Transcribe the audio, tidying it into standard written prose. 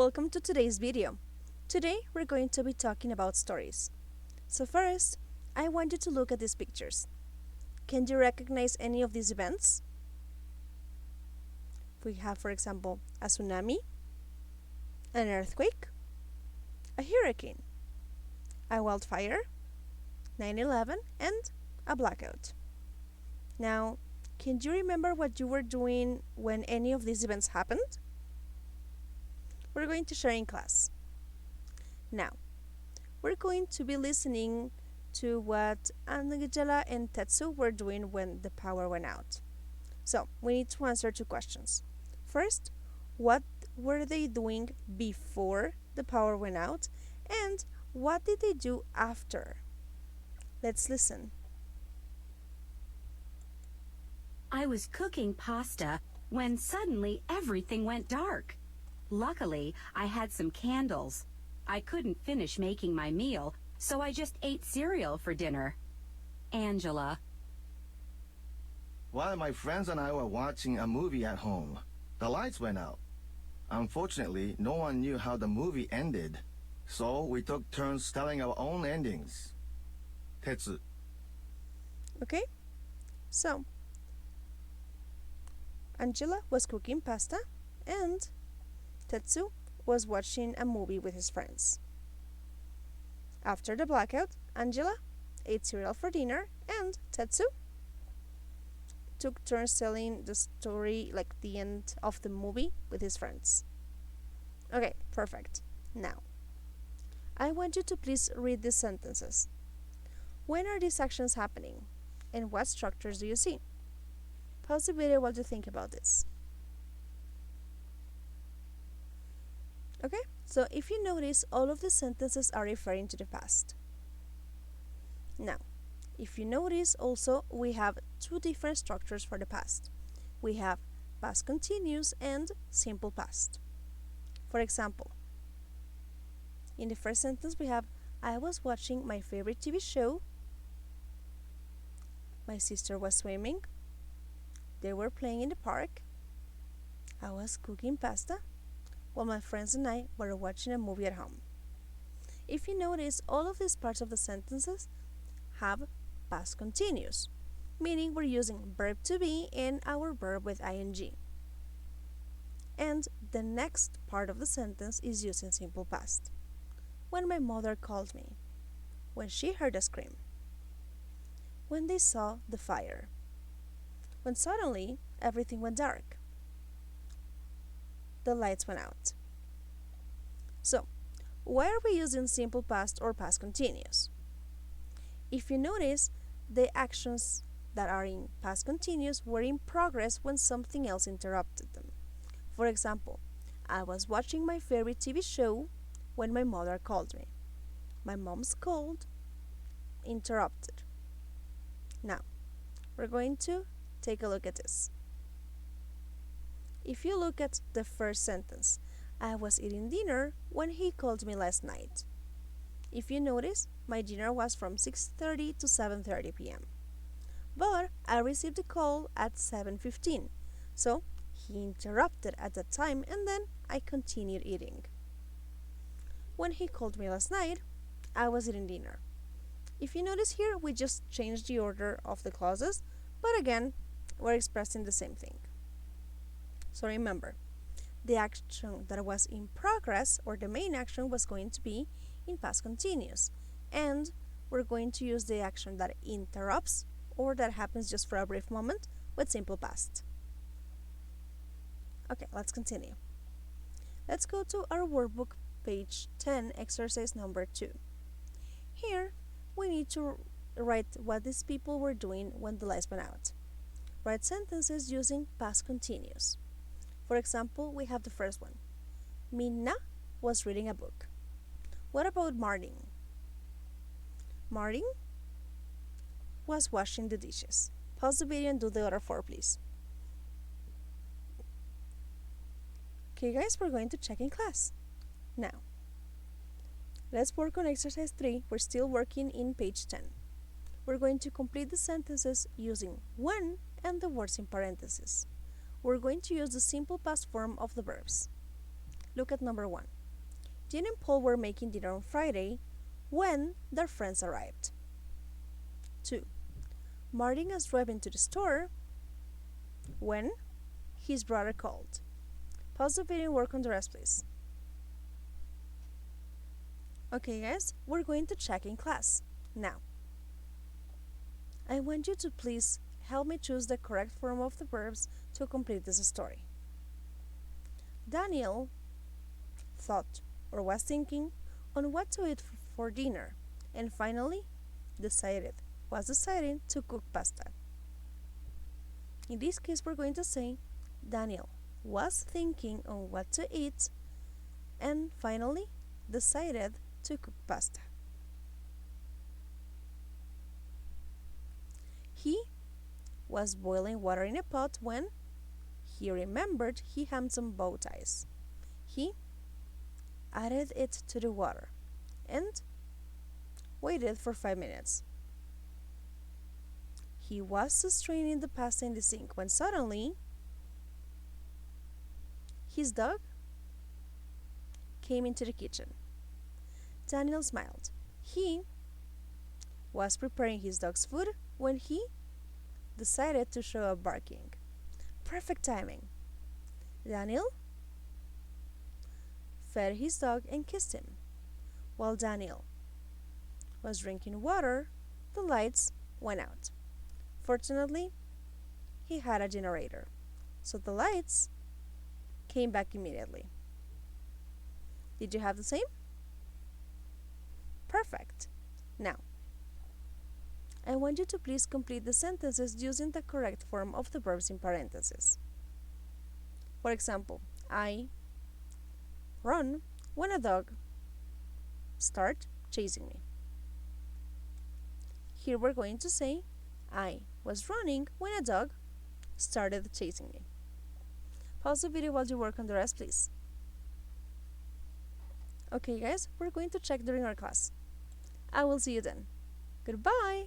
Welcome to today's video. Today we're going to be talking about stories. So first, I want you to look at these pictures. Can you recognize any of these events? We have, for example, a tsunami, an earthquake, a hurricane, a wildfire, 9/11, and a blackout. Now, can you remember what you were doing when any of these events happened? We're going to share in class. Now, we're going to be listening to what Angela and Tetsu were doing when the power went out. So, we need to answer two questions. First, what were they doing before the power went out? And what did they do after? Let's listen. I was cooking pasta when suddenly everything went dark. Luckily, I had some candles. I couldn't finish making my meal, so I just ate cereal for dinner. Angela. While my friends and I were watching a movie at home, the lights went out. Unfortunately, no one knew how the movie ended, so we took turns telling our own endings. Tetsu. Okay? So, Angela was cooking pasta and Tetsu was watching a movie with his friends. After the blackout, Angela ate cereal for dinner and Tetsu took turns telling the story, like the end of the movie, with his friends. Okay, perfect. Now, I want you to please read these sentences. When are these actions happening? And what structures do you see? Pause the video while you think about this. Okay, so if you notice, all of the sentences are referring to the past. Now, if you notice also, we have two different structures for the past. We have past continuous and simple past. For example, in the first sentence we have, I was watching my favorite TV show. My sister was swimming. They were playing in the park. I was cooking pasta, while my friends and I were watching a movie at home. If you notice, all of these parts of the sentences have past continuous, meaning we're using verb to be and our verb with ing. And the next part of the sentence is using simple past. When my mother called me, when she heard a scream, when they saw the fire, when suddenly everything went dark, the lights went out. So, why are we using simple past or past continuous? If you notice, the actions that are in past continuous were in progress when something else interrupted them. For example, I was watching my favorite TV show when my mother called me. My mom's call interrupted. Now, we're going to take a look at this. If you look at the first sentence, I was eating dinner when he called me last night. If you notice, my dinner was from 6:30 to 7:30 p.m. But I received a call at 7:15, so he interrupted at that time and then I continued eating. When he called me last night, I was eating dinner. If you notice here, we just changed the order of the clauses, but again, we're expressing the same thing. So remember, the action that was in progress, or the main action, was going to be in past continuous. And we're going to use the action that interrupts, or that happens just for a brief moment, with simple past. Okay, let's continue. Let's go to our workbook, page 10, exercise number 2. Here, we need to write what these people were doing when the lights went out. Write sentences using past continuous. For example, we have the first one. Minna was reading a book. What about Martin? Martin was washing the dishes. Pause the video and do the other 4, please. Okay guys, we're going to check in class. Now, let's work on exercise 3. We're still working in page 10. We're going to complete the sentences using when and the words in parentheses. We're going to use the simple past form of the verbs. Look at number 1. Jean and Paul were making dinner on Friday when their friends arrived. 2. Martin was driving to the store when his brother called. Pause the video and work on the rest, please. Okay, guys, we're going to check in class. Now, I want you to please help me choose the correct form of the verbs to complete this story. Daniel thought or was thinking on what to eat for dinner and finally was deciding to cook pasta. In this case, we're going to say Daniel was thinking on what to eat and finally decided to cook pasta. He was boiling water in a pot when he remembered he had some bow ties. He added it to the water and waited for 5 minutes. He was straining the pasta in the sink when suddenly his dog came into the kitchen. Daniel smiled. He was preparing his dog's food when he decided to show up barking. Perfect timing. Daniel fed his dog and kissed him. While Daniel was drinking water, the lights went out. Fortunately, he had a generator, so the lights came back immediately. Did you have the same? Perfect. Now, I want you to please complete the sentences using the correct form of the verbs in parentheses. For example, I run when a dog starts chasing me. Here we're going to say, I was running when a dog started chasing me. Pause the video while you work on the rest, please. Okay, guys, we're going to check during our class. I will see you then. Goodbye!